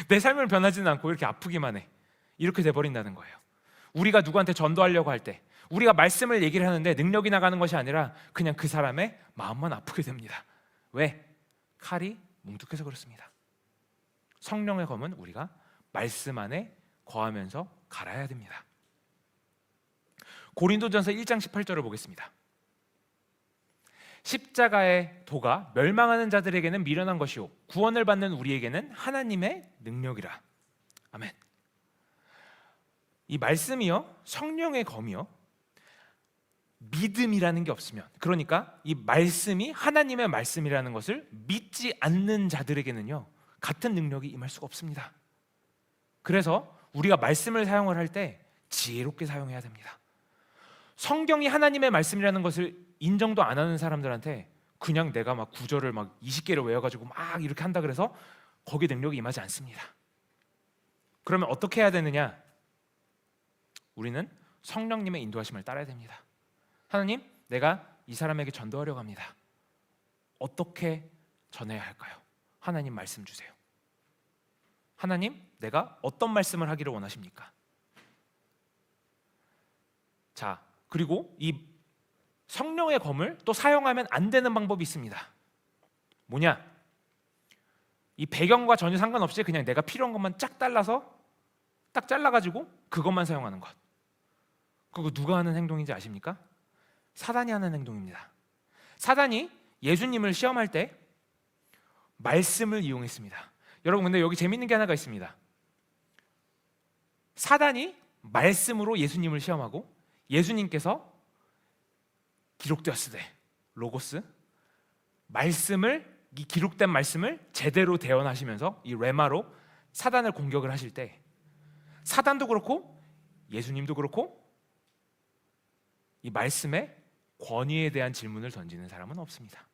내 삶을 변하지는 않고 이렇게 아프기만 해. 이렇게 돼버린다는 거예요. 우리가 누구한테 전도하려고 할 때, 우리가 말씀을 얘기를 하는데 능력이 나가는 것이 아니라 그냥 그 사람의 마음만 아프게 됩니다. 왜? 칼이 뭉툭해서 그렇습니다. 성령의 검은 우리가 말씀 안에 거하면서 갈아야 됩니다. 고린도전서 1장 18절을 보겠습니다. 십자가의 도가 멸망하는 자들에게는 미련한 것이요 구원을 받는 우리에게는 하나님의 능력이라. 아멘. 이 말씀이요, 성령의 검이요, 믿음이라는 게 없으면, 그러니까 이 말씀이 하나님의 말씀이라는 것을 믿지 않는 자들에게는요 같은 능력이 임할 수가 없습니다. 그래서 우리가 말씀을 사용을 할 때 지혜롭게 사용해야 됩니다. 성경이 하나님의 말씀이라는 것을 인정도 안 하는 사람들한테 그냥 내가 막 구절을 막 20개를 외워가지고 막 이렇게 한다 그래서 거기에 능력이 임하지 않습니다. 그러면 어떻게 해야 되느냐? 우리는 성령님의 인도하심을 따라야 됩니다. 하나님, 내가 이 사람에게 전도하려고 합니다. 어떻게 전해야 할까요? 하나님 말씀 주세요. 하나님, 내가 어떤 말씀을 하기를 원하십니까? 자, 그리고 이 성령의 검을 또 사용하면 안 되는 방법이 있습니다. 뭐냐? 이 배경과 전혀 상관없이 그냥 내가 필요한 것만 쫙 잘라가지고 그것만 사용하는 것. 그거 누가 하는 행동인지 아십니까? 사단이 하는 행동입니다. 사단이 예수님을 시험할 때 말씀을 이용했습니다. 여러분, 근데 여기 재밌는 게 하나가 있습니다. 사단이 말씀으로 예수님을 시험하고 예수님께서 기록되었으되, 로고스, 이 기록된 말씀을 제대로 대언하시면서 이 레마로 사단을 공격을 하실 때 사단도 그렇고 예수님도 그렇고 이 말씀의 권위에 대한 질문을 던지는 사람은 없습니다.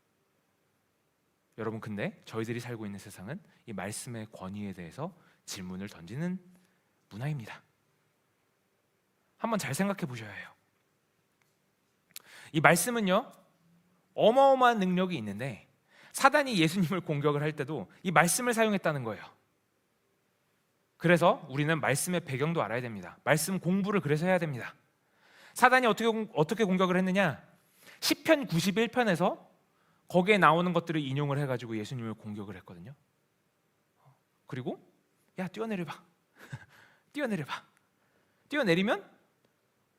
여러분, 근데 저희들이 살고 있는 세상은 이 말씀의 권위에 대해서 질문을 던지는 문화입니다. 한번 잘 생각해 보셔야 해요. 이 말씀은요, 어마어마한 능력이 있는데 사단이 예수님을 공격을 할 때도 이 말씀을 사용했다는 거예요. 그래서 우리는 말씀의 배경도 알아야 됩니다. 말씀 공부를 그래서 해야 됩니다. 사단이 어떻게 공격을 했느냐? 시편 91편에서 거기에 나오는 것들을 인용을 해가지고 예수님을 공격을 했거든요. 그리고 야, 뛰어내려봐. 뛰어내려봐. 뛰어내리면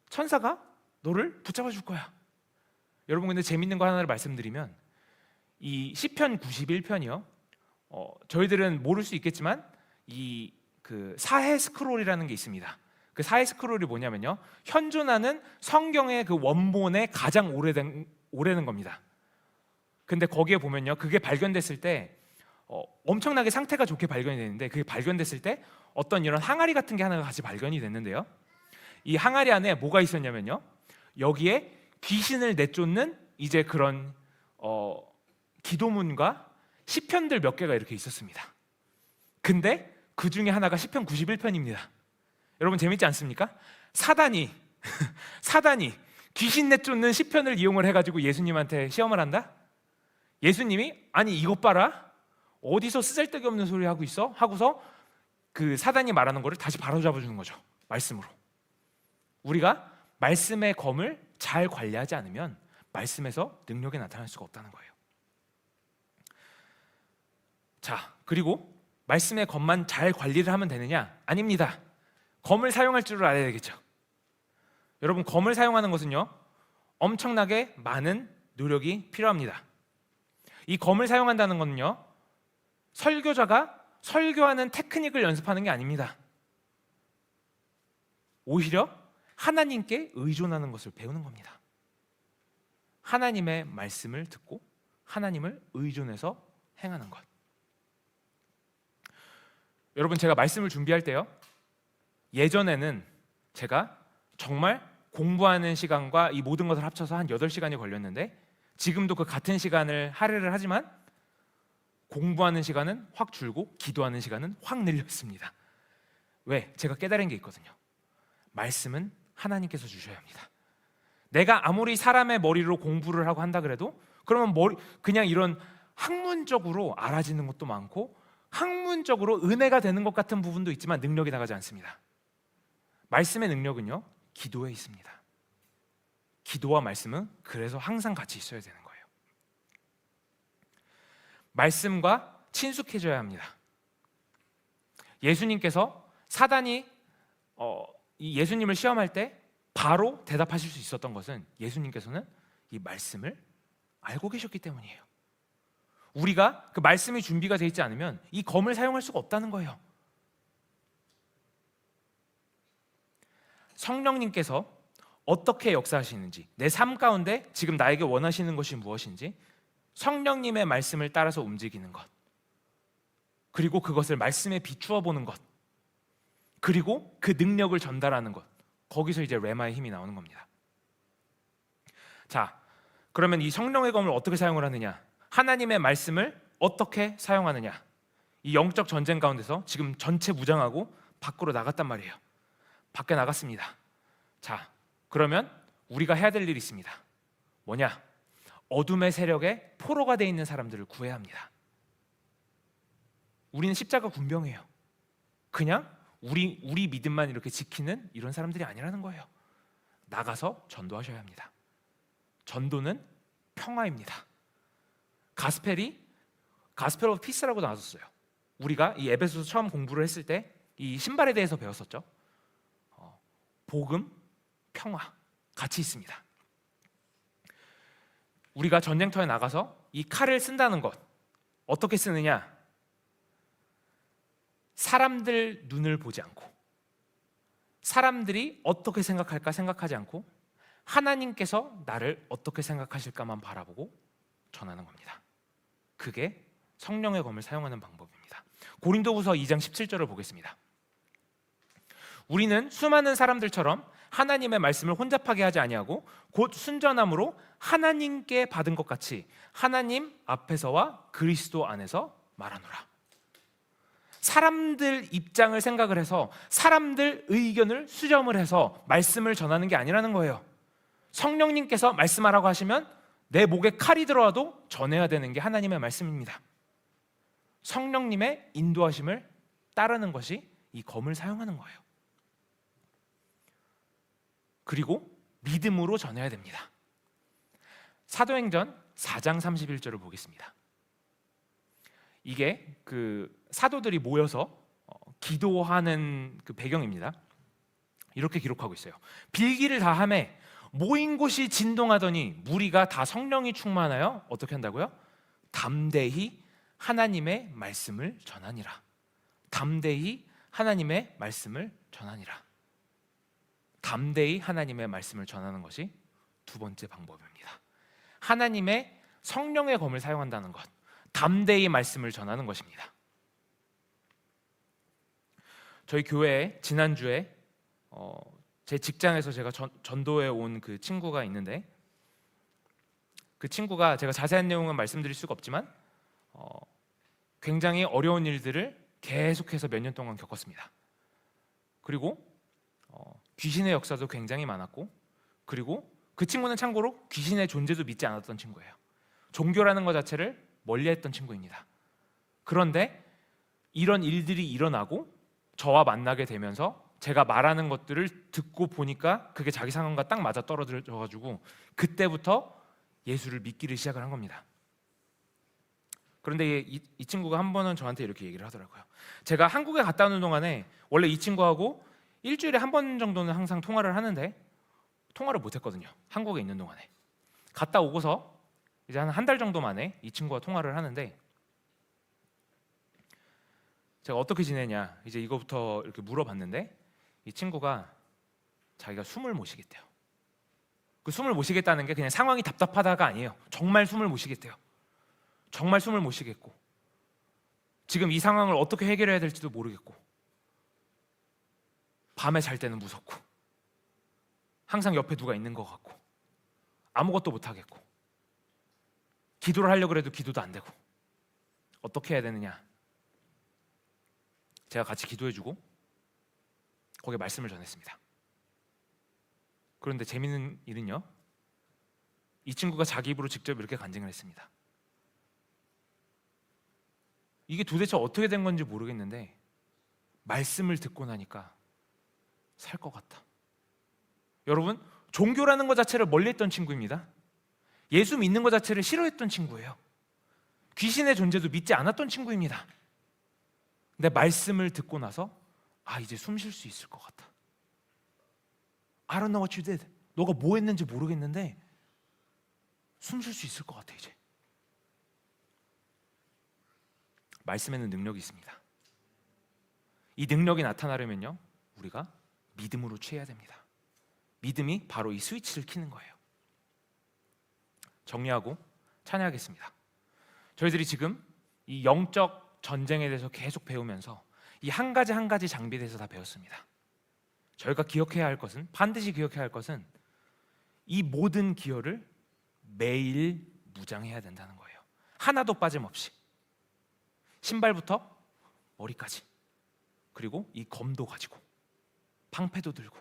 천사가 너를 붙잡아 줄 거야. 여러분, 근데 재밌는 거 하나를 말씀드리면 이 시편 91편이요, 저희들은 모를 수 있겠지만 그 사해 스크롤이라는 게 있습니다. 그 사해 스크롤이 뭐냐면요, 현존하는 성경의 그 원본의 가장 오래된 겁니다. 근데 거기에 보면요, 그게 발견됐을 때 엄청나게 상태가 좋게 발견이 되는데, 그게 발견됐을 때 어떤 이런 항아리 같은 게 하나가 같이 발견이 됐는데요, 이 항아리 안에 뭐가 있었냐면요, 여기에 귀신을 내쫓는 이제 그런 기도문과 시편들 몇 개가 이렇게 있었습니다. 근데 그 중에 하나가 시편 91편입니다. 여러분, 재밌지 않습니까? 사단이 귀신 내쫓는 시편을 이용을 해가지고 예수님한테 시험을 한다? 예수님이 아니 이것 봐라, 어디서 쓰잘데기 없는 소리 하고 있어? 하고서 그 사단이 말하는 거를 다시 바로잡아 주는 거죠. 말씀으로. 우리가 말씀의 검을 잘 관리하지 않으면 말씀에서 능력이 나타날 수가 없다는 거예요. 자, 그리고 말씀의 검만 잘 관리를 하면 되느냐? 아닙니다. 검을 사용할 줄 알아야 되겠죠. 여러분, 검을 사용하는 것은요, 엄청나게 많은 노력이 필요합니다. 이 검을 사용한다는 것은요, 설교자가 설교하는 테크닉을 연습하는 게 아닙니다. 오히려 하나님께 의존하는 것을 배우는 겁니다. 하나님의 말씀을 듣고 하나님을 의존해서 행하는 것. 여러분, 제가 말씀을 준비할 때요, 예전에는 제가 정말 공부하는 시간과 이 모든 것을 합쳐서 한 8시간이 걸렸는데, 지금도 그 같은 시간을 할애를 하지만 공부하는 시간은 확 줄고 기도하는 시간은 확 늘렸습니다. 왜? 제가 깨달은 게 있거든요. 말씀은 하나님께서 주셔야 합니다. 내가 아무리 사람의 머리로 공부를 하고 한다 그래도 그러면 그냥 이런 학문적으로 알아지는 것도 많고 학문적으로 은혜가 되는 것 같은 부분도 있지만 능력이 나가지 않습니다. 말씀의 능력은요, 기도에 있습니다. 기도와 말씀은 그래서 항상 같이 있어야 되는 거예요. 말씀과 친숙해져야 합니다. 예수님께서 사단이 이 예수님을 시험할 때 바로 대답하실 수 있었던 것은 예수님께서는 이 말씀을 알고 계셨기 때문이에요. 우리가 그 말씀이 준비가 되어 있지 않으면 이 검을 사용할 수가 없다는 거예요. 성령님께서 어떻게 역사하시는지, 내 삶 가운데 지금 나에게 원하시는 것이 무엇인지 성령님의 말씀을 따라서 움직이는 것, 그리고 그것을 말씀에 비추어 보는 것, 그리고 그 능력을 전달하는 것, 거기서 이제 레마의 힘이 나오는 겁니다. 자, 그러면 이 성령의 검을 어떻게 사용을 하느냐, 하나님의 말씀을 어떻게 사용하느냐, 이 영적 전쟁 가운데서 지금 전체 무장하고 밖으로 나갔단 말이에요. 밖에 나갔습니다. 자, 그러면 우리가 해야 될 일이 있습니다. 뭐냐? 어둠의 세력에 포로가 되어 있는 사람들을 구해야 합니다. 우리는 십자가 군병이에요. 그냥 우리 믿음만 이렇게 지키는 이런 사람들이 아니라는 거예요. 나가서 전도하셔야 합니다. 전도는 평화입니다. 가스펠 오브 피스라고 나왔었어요. 우리가 이 에베소서 처음 공부를 했을 때 이 신발에 대해서 배웠었죠. 복음, 평화 같이 있습니다. 우리가 전쟁터에 나가서 이 칼을 쓴다는 것 어떻게 쓰느냐? 사람들 눈을 보지 않고, 사람들이 어떻게 생각할까 생각하지 않고, 하나님께서 나를 어떻게 생각하실까만 바라보고 전하는 겁니다. 그게 성령의 검을 사용하는 방법입니다. 고린도후서 2장 17절을 보겠습니다. 우리는 수많은 사람들처럼 하나님의 말씀을 혼잡하게 하지 아니하고 곧 순전함으로 하나님께 받은 것 같이 하나님 앞에서와 그리스도 안에서 말하노라. 사람들 입장을 생각을 해서 사람들 의견을 수렴을 해서 말씀을 전하는 게 아니라는 거예요. 성령님께서 말씀하라고 하시면 내 목에 칼이 들어와도 전해야 되는 게 하나님의 말씀입니다. 성령님의 인도하심을 따르는 것이 이 검을 사용하는 거예요. 그리고 믿음으로 전해야 됩니다. 사도행전 4장 31절을 보겠습니다. 이게 그 사도들이 모여서 기도하는 그 배경입니다. 이렇게 기록하고 있어요. 빌기를 다 하매 모인 곳이 진동하더니 무리가 다 성령이 충만하여 어떻게 한다고요? 담대히 하나님의 말씀을 전하니라. 담대히 하나님의 말씀을 전하니라. 담대히 하나님의 말씀을 전하는 것이 두 번째 방법입니다. 하나님의 성령의 검을 사용한다는 것, 담대히 말씀을 전하는 것입니다. 저희 교회에 지난주에 제 직장에서 제가 전도해 온 그 친구가 있는데, 그 친구가 제가 자세한 내용은 말씀드릴 수가 없지만 굉장히 어려운 일들을 계속해서 몇 년 동안 겪었습니다. 그리고 귀신의 역사도 굉장히 많았고, 그리고 그 친구는 참고로 귀신의 존재도 믿지 않았던 친구예요. 종교라는 것 자체를 멀리했던 친구입니다. 그런데 이런 일들이 일어나고 저와 만나게 되면서 제가 말하는 것들을 듣고 보니까 그게 자기 상황과 딱 맞아 떨어져가지고 그때부터 예수를 믿기를 시작을 한 겁니다. 그런데 이 친구가 한 번은 저한테 이렇게 얘기를 하더라고요. 제가 한국에 갔다 오는 동안에 원래 이 친구하고 일주일에 한 번 정도는 항상 통화를 하는데 통화를 못했거든요. 한국에 있는 동안에. 갔다 오고서 이제 한 달 정도 만에 이 친구와 통화를 하는데, 제가 어떻게 지내냐 이제 이거부터 이렇게 물어봤는데 이 친구가 자기가 숨을 못 쉬겠대요. 그 숨을 못 쉬겠다는 게 그냥 상황이 답답하다가 아니에요. 정말 숨을 못 쉬겠대요. 정말 숨을 못 쉬겠고 지금 이 상황을 어떻게 해결해야 될지도 모르겠고 밤에 잘 때는 무섭고 항상 옆에 누가 있는 것 같고 아무것도 못 하겠고 기도를 하려고 해도 기도도 안 되고 어떻게 해야 되느냐. 제가 같이 기도해주고 거기에 말씀을 전했습니다. 그런데 재미있는 일은요, 이 친구가 자기 입으로 직접 이렇게 간증을 했습니다. 이게 도대체 어떻게 된 건지 모르겠는데 말씀을 듣고 나니까 살 것 같다. 여러분, 종교라는 것 자체를 멀리했던 친구입니다. 예수 믿는 것 자체를 싫어했던 친구예요. 귀신의 존재도 믿지 않았던 친구입니다. 근데 말씀을 듣고 나서 이제 숨 쉴 수 있을 것 같다. I don't know what you did. 너가 뭐 했는지 모르겠는데 숨 쉴 수 있을 것 같아. 이제 말씀에는 능력이 있습니다. 이 능력이 나타나려면요, 우리가 믿음으로 취해야 됩니다. 믿음이 바로 이 스위치를 켜는 거예요. 정리하고 찬양하겠습니다. 저희들이 지금 이 영적 전쟁에 대해서 계속 배우면서 이 한 가지 한 가지 장비에 대해서 다 배웠습니다. 저희가 기억해야 할 것은, 반드시 기억해야 할 것은 이 모든 기어를 매일 무장해야 된다는 거예요. 하나도 빠짐없이. 신발부터 머리까지, 그리고 이 검도 가지고 방패도 들고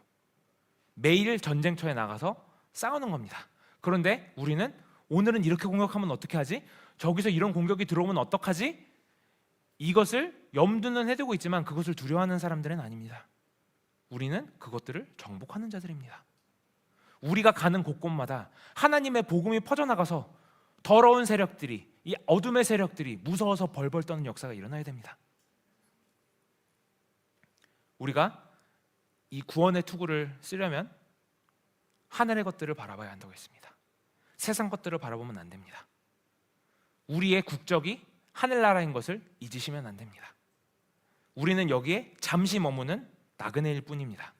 매일 전쟁터에 나가서 싸우는 겁니다. 그런데 우리는 오늘은 이렇게 공격하면 어떻게 하지? 저기서 이런 공격이 들어오면 어떡하지? 이것을 염두는 해두고 있지만 그것을 두려워하는 사람들은 아닙니다. 우리는 그것들을 정복하는 자들입니다. 우리가 가는 곳곳마다 하나님의 복음이 퍼져나가서 더러운 세력들이, 이 어둠의 세력들이 무서워서 벌벌 떠는 역사가 일어나야 됩니다. 우리가 이 구원의 투구를 쓰려면 하늘의 것들을 바라봐야 한다고 했습니다. 세상 것들을 바라보면 안 됩니다. 우리의 국적이 하늘나라인 것을 잊으시면 안 됩니다. 우리는 여기에 잠시 머무는 나그네일 뿐입니다.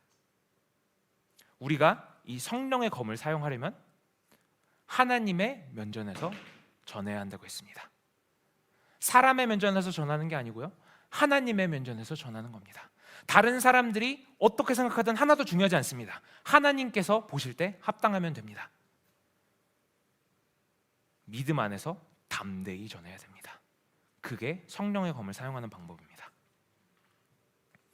우리가 이 성령의 검을 사용하려면 하나님의 면전에서 전해야 한다고 했습니다. 사람의 면전에서 전하는 게 아니고요, 하나님의 면전에서 전하는 겁니다. 다른 사람들이 어떻게 생각하든 하나도 중요하지 않습니다. 하나님께서 보실 때 합당하면 됩니다. 믿음 안에서 담대히 전해야 됩니다. 그게 성령의 검을 사용하는 방법입니다.